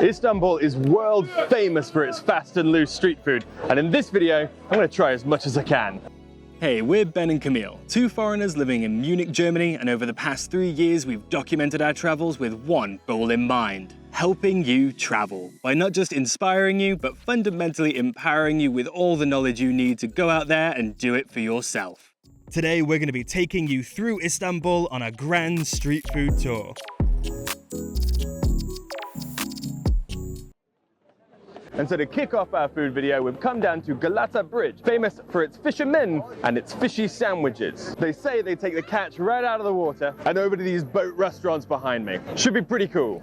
Istanbul is world famous for its fast and loose street food, and in this video, I'm going to try as much as I can. Hey, we're Ben and Camille, two foreigners living in Munich, Germany, and over the past 3 years, we've documented our travels with one goal in mind: helping you travel, by not just inspiring you, but fundamentally empowering you with all the knowledge you need to go out there and do it for yourself. Today, we're going to be taking you through Istanbul on a grand street food tour. And so to kick off our food video, we've come down to Galata Bridge, famous for its fishermen and its fishy sandwiches. They say they take the catch right out of the water and over to these boat restaurants behind me. Should be pretty cool.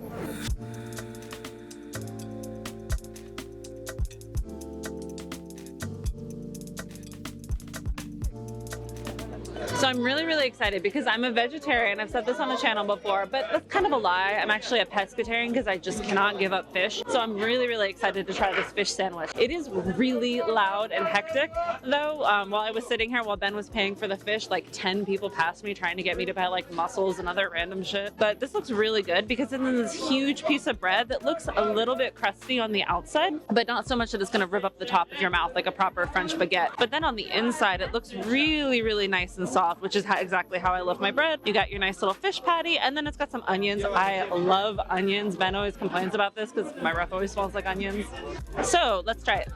So I'm really excited because I'm a vegetarian. I've said this on the channel before, but that's kind of a lie. I'm actually a pescatarian because I just cannot give up fish. So I'm really excited to try this fish sandwich. It is really loud and hectic though. While I was sitting here, while Ben was paying for the fish, like 10 people passed me trying to get me to buy like mussels and other random shit. But this looks really good because it's in this huge piece of bread that looks a little bit crusty on the outside, but not so much that it's gonna rip up the top of your mouth like a proper French baguette. But then on the inside, it looks really nice and soft, which is exactly how I love my bread. You got your nice little fish patty, and then it's got some onions. I love onions. Ben always complains about this because my breath always smells like onions. So let's try it.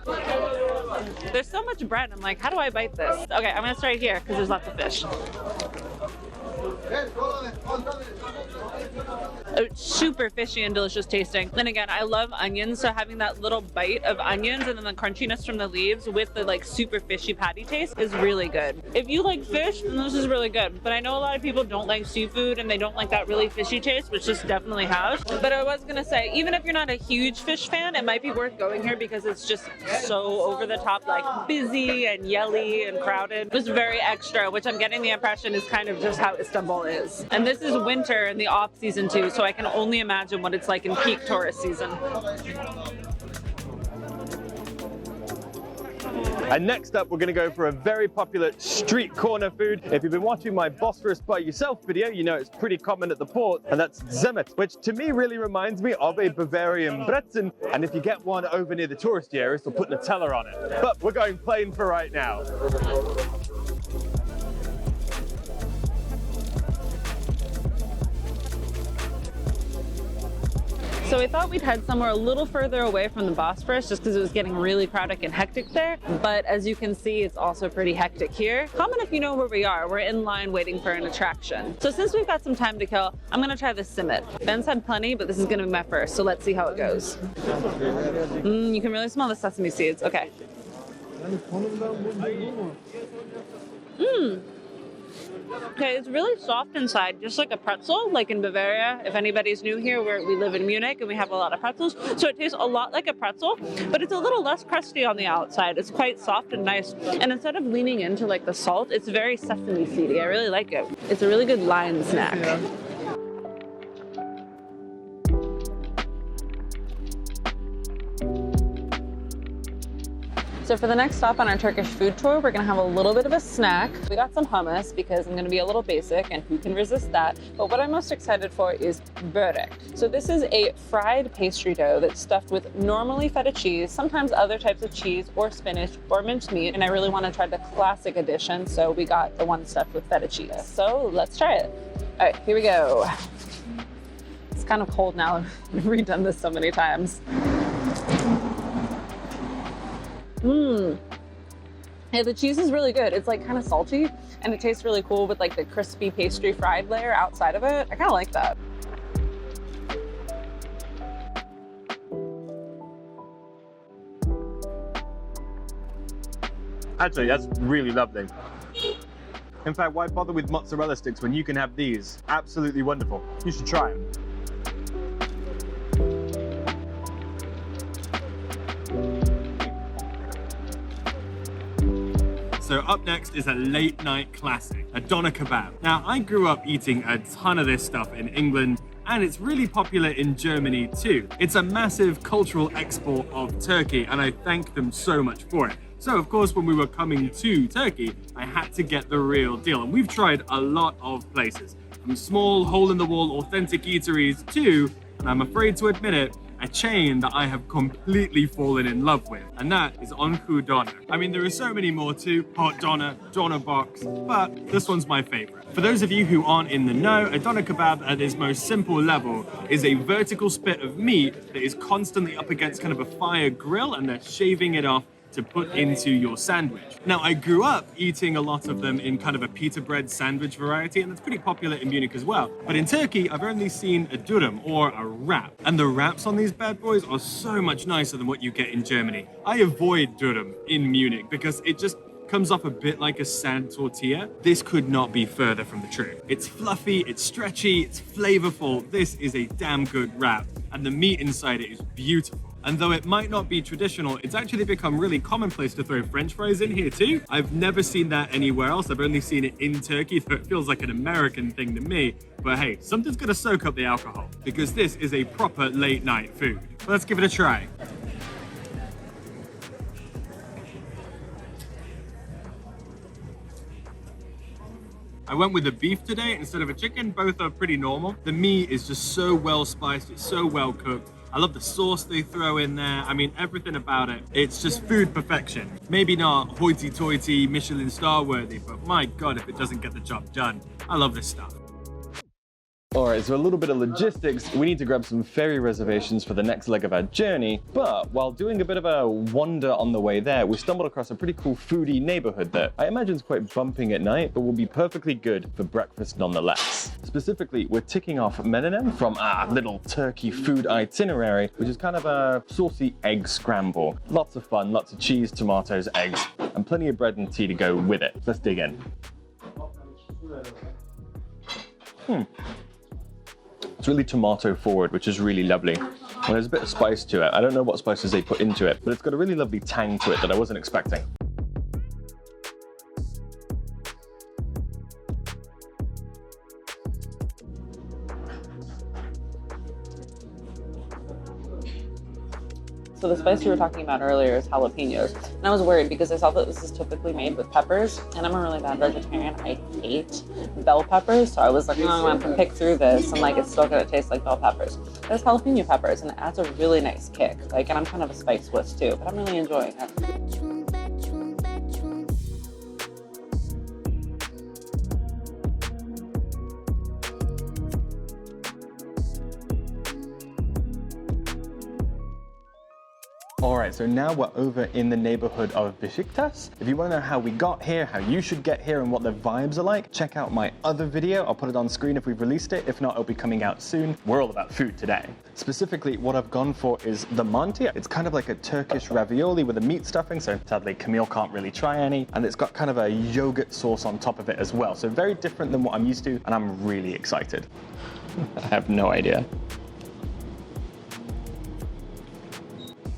There's so much bread. I'm like, how do I bite this? Okay, I'm gonna start here because there's lots of fish. It's super fishy and delicious tasting. And again, I love onions, so having that little bite of onions and then the crunchiness from the leaves with the like super fishy patty taste is really good. If you like fish, then this is really good. But I know a lot of people don't like seafood and they don't like that really fishy taste, which this definitely has. But I was gonna say, even if you're not a huge fish fan, it might be worth going here because it's just so over the top, like busy and yelly and crowded. It was very extra, which I'm getting the impression is kind of just how Istanbul is. And this is winter in the off season too, so I can only imagine what it's like in peak tourist season. And next up, we're going to go for a very popular street corner food. If you've been watching my Bosphorus by yourself video, you know it's pretty common at the port, and that's Simit, which to me really reminds me of a Bavarian Brezen. And if you get one over near the touristy areas, they'll put Nutella on it. But we're going plain for right now. So we thought we'd head somewhere a little further away from the Bosphorus just because it was getting really crowded and hectic there. But as you can see, it's also pretty hectic here. Comment if you know where we are. We're in line waiting for an attraction. So since we've got some time to kill, I'm gonna try this Simit. Ben's had plenty, but this is gonna be my first. So let's see how it goes. You can really smell the sesame seeds. Okay. Okay, it's really soft inside, just like a pretzel, like in Bavaria. If anybody's new here, we live in Munich and we have a lot of pretzels. So it tastes a lot like a pretzel, but it's a little less crusty on the outside. It's quite soft and nice. And instead of leaning into like the salt, it's very sesame seedy. I really like it. It's a really good line snack. Yeah. So for the next stop on our Turkish food tour, we're gonna have a little bit of a snack. We got some hummus because I'm gonna be a little basic and who can resist that? But what I'm most excited for is börek. So this is a fried pastry dough that's stuffed with normally feta cheese, sometimes other types of cheese or spinach or minced meat. And I really wanna try the classic edition. So we got the one stuffed with feta cheese. So let's try it. All right, here we go. It's kind of cold now. I've redone this so many times. Yeah, the cheese is really good. It's like kind of salty and it tastes really cool with like the crispy pastry fried layer outside of it. I kind of like that. Actually, that's really lovely. In fact, why bother with mozzarella sticks when you can have these? Absolutely wonderful. You should try them. So up next is a late night classic, a doner kebab. Now, I grew up eating a ton of this stuff in England, and it's really popular in Germany too. It's a massive cultural export of Turkey, and I thank them so much for it. So of course, when we were coming to Turkey, I had to get the real deal. And we've tried a lot of places, from small hole-in-the-wall authentic eateries to, and I'm afraid to admit it, a a chain that I have completely fallen in love with, and that is Onku Döner. I mean, there are so many more too, hot doner, doner box, but this one's my favorite. For those of you who aren't in the know, a doner kebab at its most simple level is a vertical spit of meat that is constantly up against kind of a fire grill, and they're shaving it off to put into your sandwich. Now, I grew up eating a lot of them in kind of a pita bread sandwich variety, and that's pretty popular in Munich as well. But in Turkey, I've only seen a dürüm, or a wrap. And the wraps on these bad boys are so much nicer than what you get in Germany. I avoid dürüm in Munich because it just comes off a bit like a sand tortilla. This could not be further from the truth. It's fluffy, it's stretchy, it's flavorful. This is a damn good wrap, and the meat inside it is beautiful. And though it might not be traditional, it's actually become really commonplace to throw French fries in here too. I've never seen that anywhere else. I've only seen it in Turkey, so it feels like an American thing to me. But hey, something's gonna soak up the alcohol, because this is a proper late night food. Let's give it a try. I went with the beef today instead of a chicken. Both are pretty normal. The meat is just so well spiced, it's so well cooked. I love the sauce they throw in there. I mean, everything about it. It's just food perfection. Maybe not hoity-toity, Michelin star worthy, but my God, if it doesn't get the job done. I love this stuff. All right, so a little bit of logistics. We need to grab some ferry reservations for the next leg of our journey, but while doing a bit of a wander on the way there, we stumbled across a pretty cool foodie neighborhood that I imagine is quite bumping at night, but will be perfectly good for breakfast nonetheless. Specifically, we're ticking off Menemen from our little Turkey food itinerary, which is kind of a saucy egg scramble. Lots of fun, lots of cheese, tomatoes, eggs, and plenty of bread and tea to go with it. Let's dig in. It's really tomato forward, which is really lovely. And there's a bit of spice to it. I don't know what spices they put into it, but it's got a really lovely tang to it that I wasn't expecting. So the spice you were talking about earlier is jalapenos. And I was worried because I saw that this is typically made with peppers, and I'm a really bad vegetarian. I hate bell peppers, so I was like, oh, I'm gonna have to pick through this, and like it's still gonna taste like bell peppers. There's jalapeno peppers, and it adds a really nice kick. Like, and I'm kind of a spice wuss too, but I'm really enjoying it. Alright, so now we're over in the neighborhood of Besiktas. If you want to know how we got here, how you should get here, and what the vibes are like, check out my other video. I'll put it on screen if we've released it. If not, it'll be coming out soon. We're all about food today. Specifically, what I've gone for is the Manti. It's kind of like a Turkish ravioli with a meat stuffing, so sadly Camille can't really try any. And it's got kind of a yogurt sauce on top of it as well. So very different than what I'm used to, and I'm really excited. I have no idea.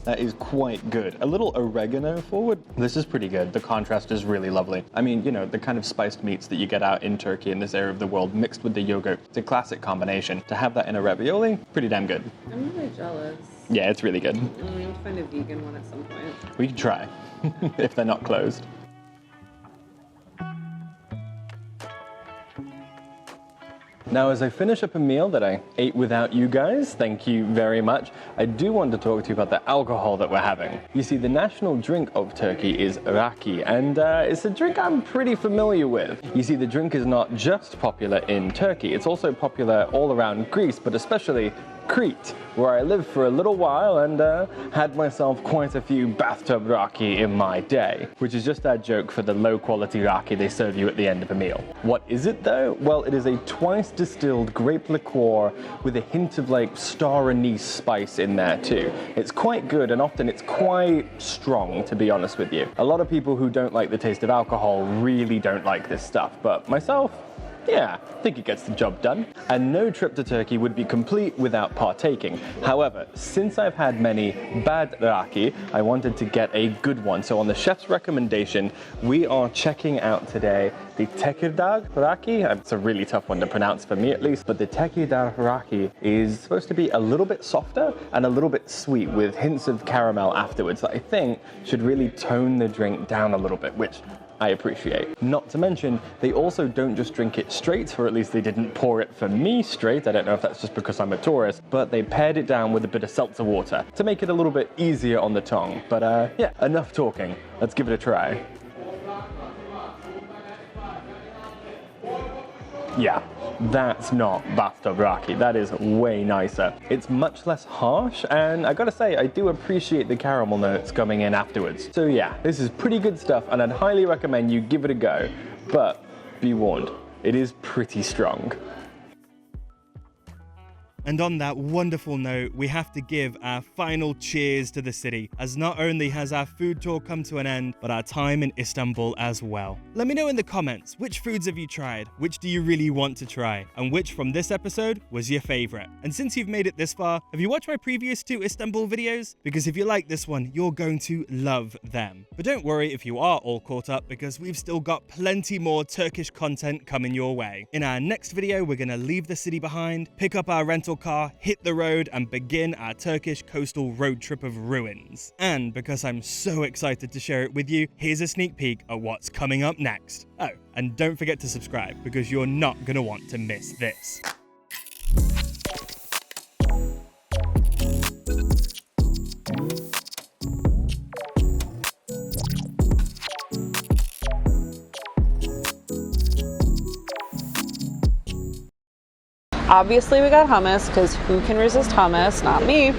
That is quite good. A little oregano forward. This is pretty good. The contrast is really lovely. I mean, you know, the kind of spiced meats that you get out in Turkey in this area of the world mixed with the yogurt. It's a classic combination. To have that in a ravioli, pretty damn good. I'm really jealous. Yeah, it's really good. We have to find a vegan one at some point. We can try, if they're not closed. Now, as I finish up a meal that I ate without you guys, thank you very much, I do want to talk to you about the alcohol that we're having. You see, the national drink of Turkey is Raki, and it's a drink I'm pretty familiar with. You see, the drink is not just popular in Turkey, it's also popular all around Greece, but especially Crete, where I lived for a little while and had myself quite a few bathtub Raki in my day, which is just that joke for the low quality Raki they serve you at the end of a meal. What is it though? Well, it is a twice distilled grape liqueur with a hint of like star anise spice in there too. It's quite good, and often it's quite strong, to be honest with you. A lot of people who don't like the taste of alcohol really don't like this stuff, but myself, yeah, I think it gets the job done. And no trip to Turkey would be complete without partaking. However, since I've had many bad Raki, I wanted to get a good one. So on the chef's recommendation, we are checking out today the Tekirdağ Raki. It's a really tough one to pronounce for me at least, but the Tekirdağ Raki is supposed to be a little bit softer and a little bit sweet with hints of caramel afterwards that I think should really tone the drink down a little bit, which I appreciate. Not to mention, they also don't just drink it straight, or at least they didn't pour it for me straight. I don't know if that's just because I'm a tourist, but they paired it down with a bit of seltzer water to make it a little bit easier on the tongue. But yeah, enough talking. Let's give it a try. Yeah, that's not bathtub Raki. That is way nicer. It's much less harsh, and I gotta say, I do appreciate the caramel notes coming in afterwards. So yeah, this is pretty good stuff, and I'd highly recommend you give it a go. But be warned, it is pretty strong. And on that wonderful note, we have to give our final cheers to the city, as not only has our food tour come to an end, but our time in Istanbul as well. Let me know in the comments, which foods have you tried? Which do you really want to try? And which from this episode was your favorite? And since you've made it this far, have you watched my previous 2 Istanbul videos? Because if you like this one, you're going to love them. But don't worry if you are all caught up, because we've still got plenty more Turkish content coming your way. In our next video, we're gonna leave the city behind, pick up our rental car, hit the road, and begin our Turkish coastal road trip of ruins. And because I'm so excited to share it with you, here's a sneak peek at what's coming up next. Oh, and don't forget to subscribe, because you're not gonna want to miss this. Obviously we got hummus, because who can resist hummus? Not me.